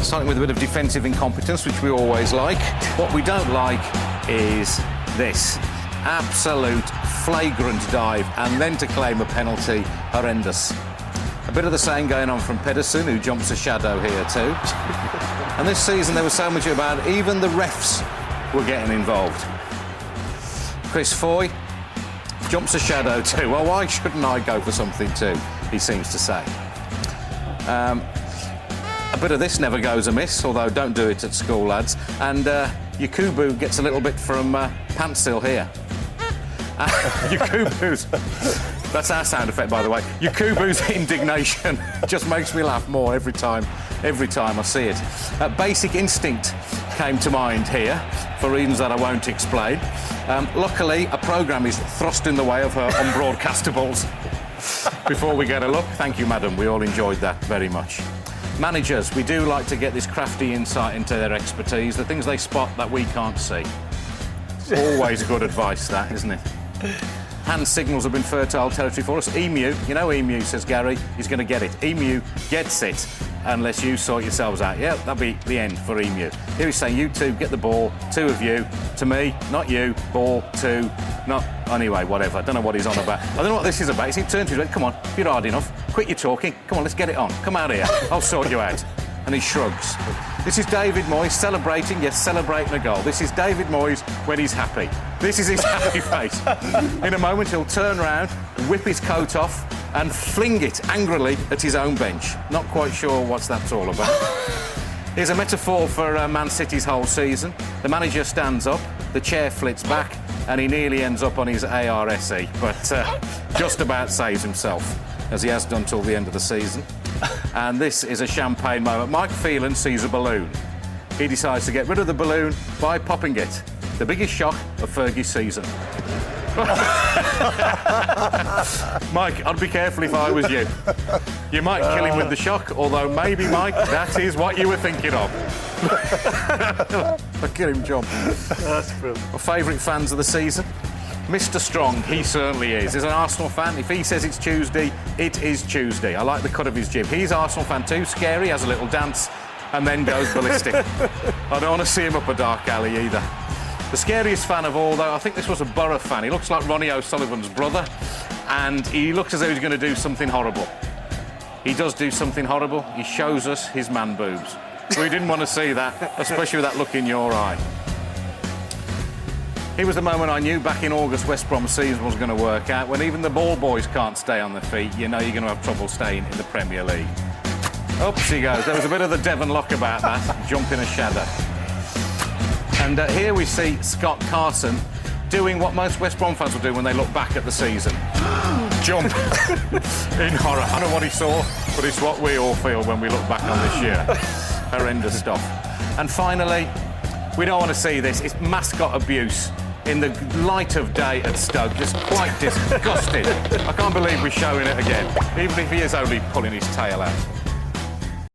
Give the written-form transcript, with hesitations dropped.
Starting with a bit of defensive incompetence, which we always like. What we don't like is this. Absolute flagrant dive, and then to claim a penalty, horrendous. A bit of the same going on from Pedersen, who jumps a shadow here too. And this season there was so much about even the refs were getting involved. Chris Foy jumps a shadow too. Well, why shouldn't I go for something too, he seems to say. A bit of this never goes amiss, although don't do it at school, lads. And Yakubu gets a little bit from Pantsil here. Yakubu's... That's our sound effect, by the way. Yakubu's indignation just makes me laugh more every time I see it. Basic Instinct came to mind here, for reasons that I won't explain. Luckily, a programme is thrust in the way of her unbroadcastables. Before we get a look, thank you, madam. We all enjoyed that very much. Managers, we do like to get this crafty insight into their expertise, the things they spot that we can't see. Always good advice, that, isn't it? Hand signals have been fertile territory for us. Emu, you know Emu, says Gary, he's going to get it. Emu gets it unless you sort yourselves out. Yeah, that'll be the end for Emu. Here he's saying, you two, get the ball, two of you. To me, not you, ball, two, not... Anyway, whatever, I don't know what he's on about. I don't know what this is about. He turned to his head, come on, if you're hard enough, quit your talking. Come on, let's get it on. Come out here, I'll sort you out. And he shrugs. This is David Moyes celebrating, yes, celebrating a goal. This is David Moyes when he's happy. This is his happy face. In a moment, he'll turn around, whip his coat off, and fling it angrily at his own bench. Not quite sure what that's all about. Here's a metaphor for Man City's whole season. The manager stands up, the chair flits back, and he nearly ends up on his ARSE, but just about saves himself, as he has done till the end of the season. And this is a champagne moment. Mike Phelan sees a balloon. He decides to get rid of the balloon by popping it. The biggest shock of Fergie's season. Mike, I'd be careful if I was you. You might kill him with the shock, although maybe, Mike, that is what you were thinking of. Look at him jump. That's brilliant. My favourite fans of the season? Mr. Strong, he certainly is. He's an Arsenal fan. If he says it's Tuesday, it is Tuesday. I like the cut of his jib. He's Arsenal fan too. Scary, has a little dance, and then goes ballistic. I don't want to see him up a dark alley either. The scariest fan of all, though, I think this was a Borough fan. He looks like Ronnie O'Sullivan's brother, and he looks as though he's going to do something horrible. He does do something horrible. He shows us his man boobs. We didn't want to see that, especially with that look in your eye. Here was the moment I knew back in August West Brom's season was going to work out. When even the ball boys can't stay on their feet, you know you're going to have trouble staying in the Premier League. Up she goes. There was a bit of the Devon Lock about that, jumping a shadow. And here we see Scott Carson doing what most West Brom fans will do when they look back at the season. Jump in horror. I don't know what he saw, but it's what we all feel when we look back on this year. Horrendous stuff. And finally, we don't want to see this. It's mascot abuse in the light of day at Stoke. Just quite disgusting. I can't believe we're showing it again, even if he is only pulling his tail out.